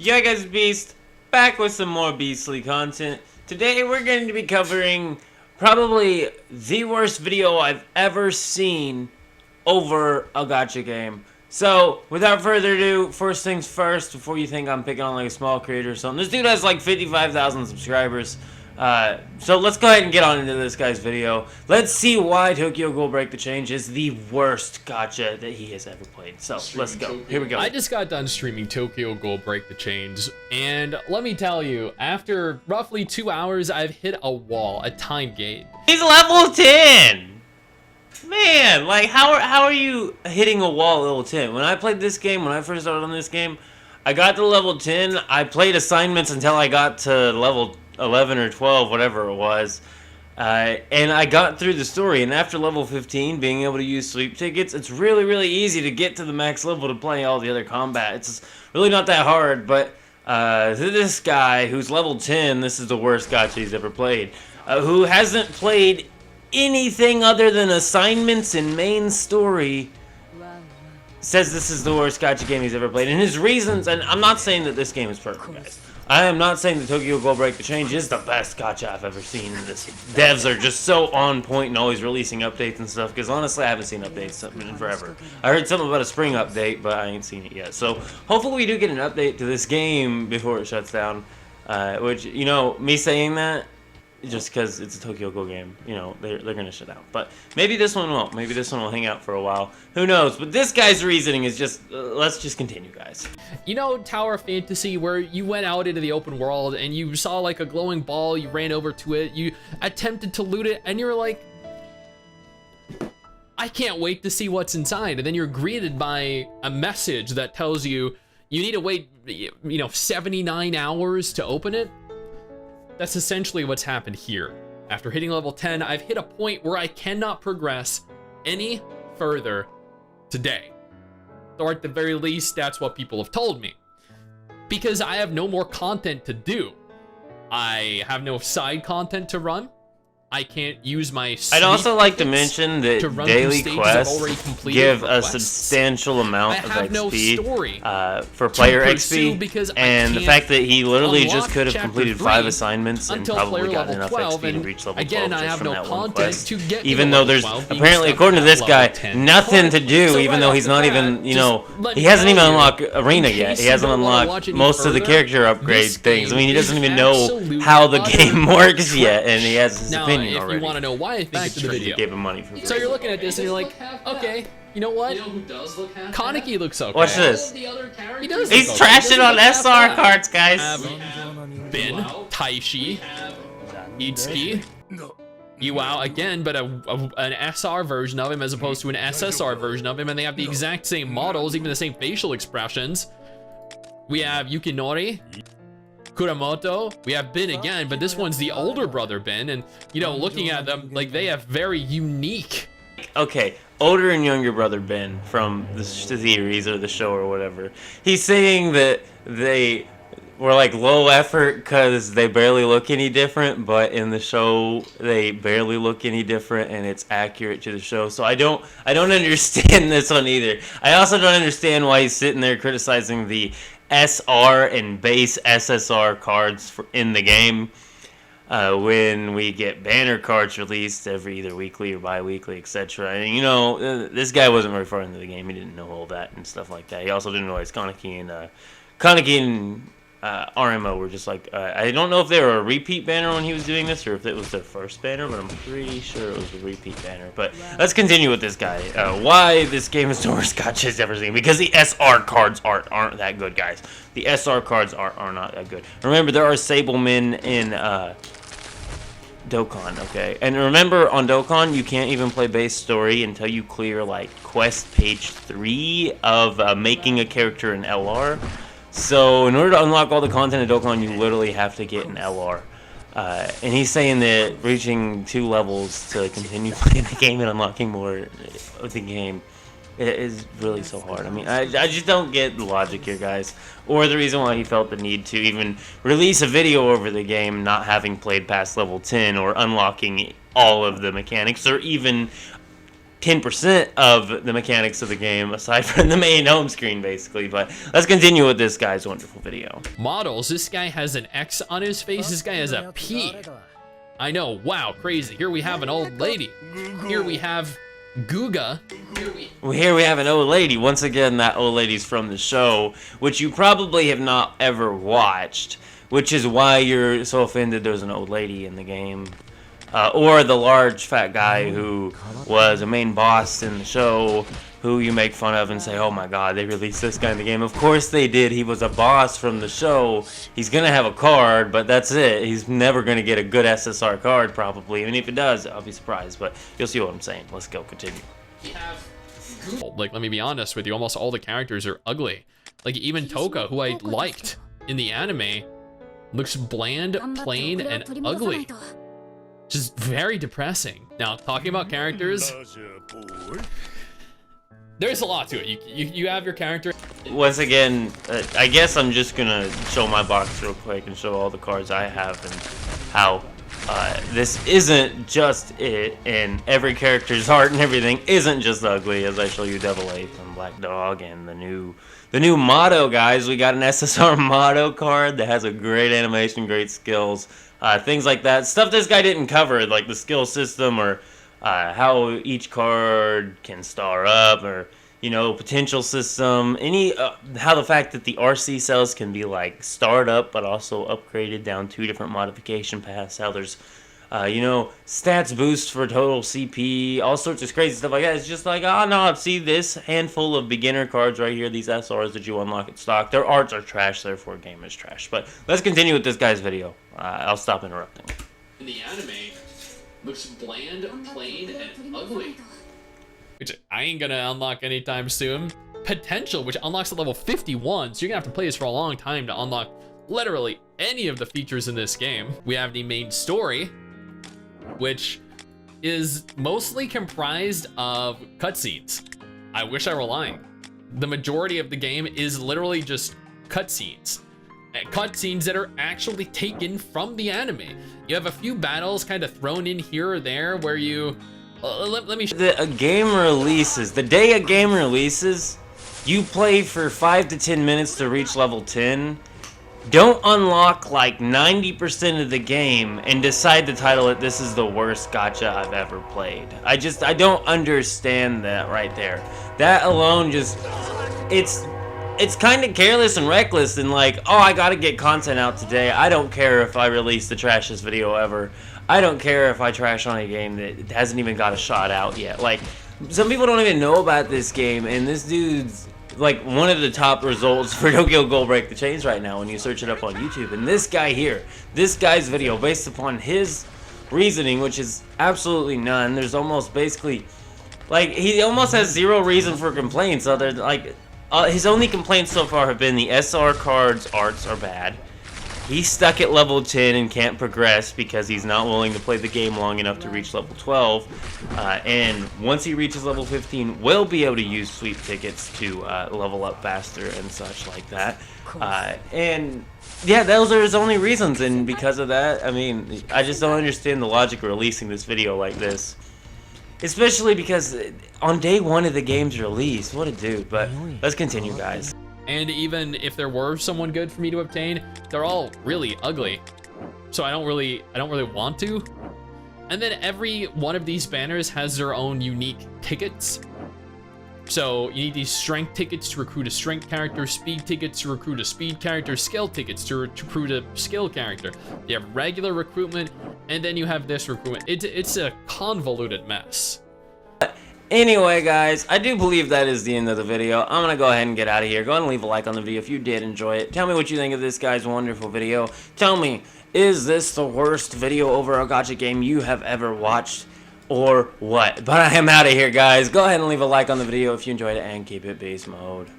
Yeah guys, Beast, back with some more beastly content. Today we're going to be covering probably the worst video I've ever seen over a gacha game. So, without further ado, first things first, before you think I'm picking on like a small creator or something, this dude has like 55,000 subscribers. So let's go ahead and get on into this guy's video. Let's see why Tokyo Ghoul Break the Change is the worst gacha that he has ever played. So, let's go. Here we go. I just got done streaming Tokyo Ghoul Break the Chains, and let me tell you, after roughly 2 hours, I've hit a wall, a time gate. He's level 10! Man, like, how are you hitting a wall at level 10? When I played this game, when I first started on this game, I got to level 10, I played assignments until I got to level 11 or 12, whatever it was, and I got through the story, and after level 15, being able to use sleep tickets, it's really, really easy to get to the max level to play all the other combat. It's really not that hard, but this guy, who's level 10, this is the worst gacha he's ever played, who hasn't played anything other than assignments and main story, says this is the worst gacha game he's ever played. And his reasons, and I'm not saying that this game is perfect, guys. I am not saying that Tokyo Ghoul Break the Change is the best gacha I've ever seen. This devs are just so on point and always releasing updates and stuff, because honestly I haven't seen updates in forever. I heard something about a spring update, but I ain't seen it yet. So hopefully we do get an update to this game before it shuts down, which, you know, me saying that, just because it's a Tokyo Ghoul game, you know, they're gonna shut down. But maybe this one won't. Maybe this one will hang out for a while. Who knows? But this guy's reasoning is just, let's just continue, guys. You know Tower of Fantasy, where you went out into the open world and you saw like a glowing ball, you ran over to it, you attempted to loot it, and you're like, I can't wait to see what's inside. And then you're greeted by a message that tells you you need to wait, you know, 79 hours to open it. That's essentially what's happened here. After hitting level 10, I've hit a point where I cannot progress any further today. Or at the very least, that's what people have told me. Because I have no more content to do. I have no side content to run. I can't use my I'd also like to mention that daily quests give a substantial amount of XP for player XP, and the fact that he literally just could have completed 5 assignments and probably gotten enough XP to reach level 12 just from that one quest. Even though there's, apparently according to this guy, nothing to do, even though he's not even, you know, he hasn't even unlocked Arena yet. He hasn't unlocked most of the character upgrade things. I mean, he doesn't even know how the game works yet, and he has his opinion. If you want to know why, I think it's the video. Gave him money for so you're looking at this and you're like, okay, you know what? Kaneki looks okay. Watch this. He does. He's trashing on SR cards, guys. Bin, Taishi, Itsuki, Iwao again, but an SR version of him as opposed to an SSR version of him, and they have the exact same models, even the same facial expressions. We have Yukinori, Kuramoto, we have Ben again, but this one's the older brother Ben, and you know, looking at them, like, they have very unique. Okay, older and younger brother Ben from the series or the show or whatever. He's saying that they were like low effort because they barely look any different, but in the show they barely look any different, and it's accurate to the show. So I don't understand this one either. I also don't understand why he's sitting there criticizing the SR and base SSR cards in the game when we get banner cards released every either weekly or bi-weekly, etc. And you know, this guy wasn't very far into the game. He didn't know all that and stuff like that. He also didn't realize Kaneki and RMO were just like, I don't know if they were a repeat banner when he was doing this or if it was their first banner, but I'm pretty sure it was a repeat banner. But let's continue with this guy. Why this game is the worst gacha he's ever seen? Because the SR cards aren't that good, guys. The SR cards are not that good. Remember, there are Sablemen in Dokkan, okay? And remember, on Dokkan, you can't even play base story until you clear, like, quest page 3 of making a character in LR. So, in order to unlock all the content in Dokkan, you literally have to get an LR. And he's saying that reaching 2 levels to continue playing the game and unlocking more of the game is really so hard. I mean, I just don't get the logic here, guys. Or the reason why he felt the need to even release a video over the game not having played past level 10 or unlocking all of the mechanics or even 10% of the mechanics of the game, aside from the main home screen, basically. But let's continue with this guy's wonderful video. Models, this guy has an X on his face, this guy has a P. I know, wow, crazy. Here we have an old lady. Here we have Guga. Here we have an old lady. Once again, that old lady's from the show, which you probably have not ever watched, which is why you're so offended there's an old lady in the game. Or the large fat guy who was a main boss in the show, who you make fun of and say, oh my god, they released this guy in the game. Of course they did. He was a boss from the show. He's gonna have a card, but that's it. He's never gonna get a good SSR card, probably. And if he does, I'll be surprised. But you'll see what I'm saying. Let's go, continue. Like, let me be honest with you, almost all the characters are ugly. Like, even Toka, who I liked in the anime, looks bland, plain, and ugly. Just very depressing. Now, talking about characters, there's a lot to it. You have your character. Once again, I guess I'm just gonna show my box real quick and show all the cards I have and how this isn't just it, and every character's art and everything isn't just ugly, as I show you Devil Ape and Black Dog and the new motto, guys. We got an SSR motto card that has a great animation, great skills. Things like that. Stuff this guy didn't cover, like the skill system or how each card can star up, or, you know, potential system. How the fact that the RC cells can be like starred up but also upgraded down 2 different modification paths. How there's, you know, stats boost for total CP, all sorts of crazy stuff like that. It's just like, oh no, see this handful of beginner cards right here, these SRs that you unlock at stock. Their arts are trash, therefore game is trash. But let's continue with this guy's video. I'll stop interrupting. In the anime, looks bland, plain, and ugly. Which I ain't gonna unlock anytime soon. Potential, which unlocks at level 51, so you're gonna have to play this for a long time to unlock literally any of the features in this game. We have the main story, which is mostly comprised of cutscenes. I wish I were lying. The majority of the game is literally just cutscenes. Cutscenes that are actually taken from the anime. You have a few battles kind of thrown in here or there where you... let me... The game releases, the day a game releases, you play for 5 to 10 minutes to reach level 10. Don't unlock like 90% of the game and decide to title it, this is the worst gacha I've ever played. I don't understand that right there. That alone just, it's kind of careless and reckless, and like, oh, I gotta get content out today. I don't care if I release the trashiest video ever. I don't care if I trash on a game that hasn't even got a shot out yet. Like, some people don't even know about this game, and this dude's like one of the top results for Tokyo Ghoul Break the Chains right now when you search it up on YouTube. And this guy here, this guy's video, based upon his reasoning, which is absolutely none, there's almost basically, like, he almost has zero reason for complaints. So they're like, his only complaints so far have been the SR cards arts are bad. He's stuck at level 10 and can't progress because he's not willing to play the game long enough to reach level 12. And once he reaches level 15, will be able to use sweep tickets to level up faster and such like that. And yeah, those are his only reasons. And because of that, I mean, I just don't understand the logic of releasing this video like this. Especially because on day 1 of the game's release, what a dude. But let's continue, guys. And even if there were someone good for me to obtain, they're all really ugly. So I don't really want to. And then every one of these banners has their own unique tickets. So you need these strength tickets to recruit a strength character, speed tickets to recruit a speed character, skill tickets to recruit a skill character. You have regular recruitment, and then you have this recruitment. It's a convoluted mess. Anyway, guys, I do believe that is the end of the video. I'm going to go ahead and get out of here. Go ahead and leave a like on the video if you did enjoy it. Tell me what you think of this guy's wonderful video. Tell me, is this the worst video over a gacha game you have ever watched, or what? But I am out of here, guys. Go ahead and leave a like on the video if you enjoyed it, and keep it beast mode.